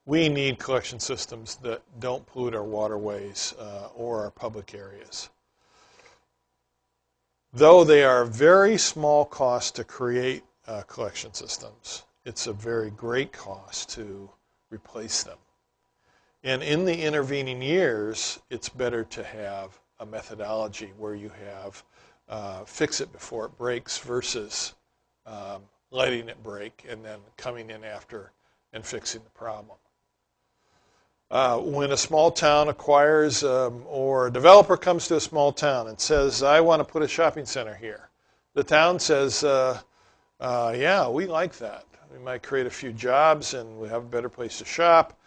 we need collection systems that don't pollute our waterways or our public areas. Though they are very small cost to create collection systems, it's a very great cost to replace them. And in the intervening years, it's better to have a methodology where you have fix it before it breaks versus letting it break and then coming in after and fixing the problem. When a small town acquires or a developer comes to a small town and says, I want to put a shopping center here, the town says, yeah, we like that. We might create a few jobs and we have a better place to shop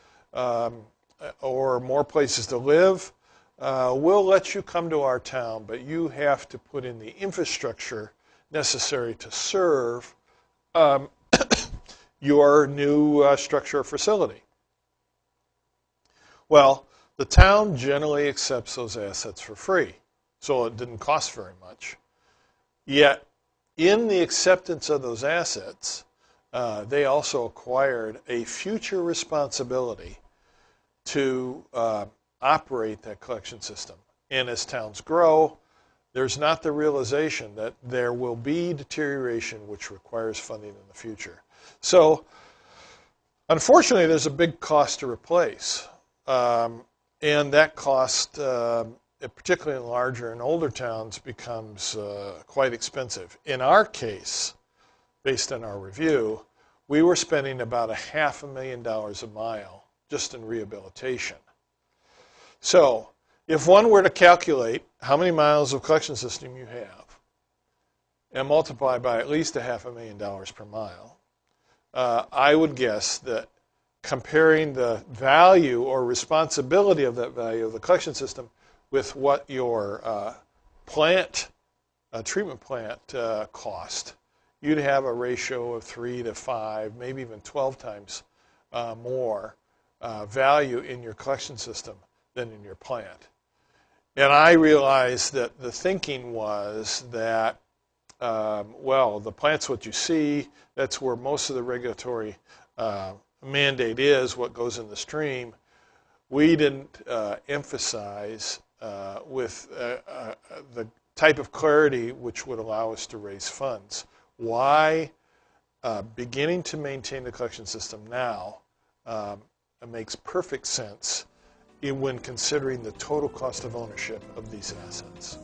or more places to live. We'll let you come to our town, but you have to put in the infrastructure necessary to serve your new structure or facility. Well, the town generally accepts those assets for free, so it didn't cost very much. Yet, in the acceptance of those assets, they also acquired a future responsibility to operate that collection system. And as towns grow, there's not the realization that there will be deterioration which requires funding in the future. So, unfortunately, there's a big cost to replace. And that cost, particularly in larger and older towns, becomes quite expensive. In our case, based on our review, we were spending about $500,000 a mile just in rehabilitation. So, if one were to calculate how many miles of collection system you have and multiply by at least $500,000 per mile, I would guess that comparing the value or responsibility of that value of the collection system with what your treatment plant cost, you'd have a ratio of 3 to 5, maybe even 12 times more value in your collection system than in your plant. And I realized that the thinking was that, well, the plant's what you see. That's where most of the regulatory mandate is, what goes in the stream. We didn't emphasize with the type of clarity which would allow us to raise funds. Why beginning to maintain the collection system now makes perfect sense when considering the total cost of ownership of these assets.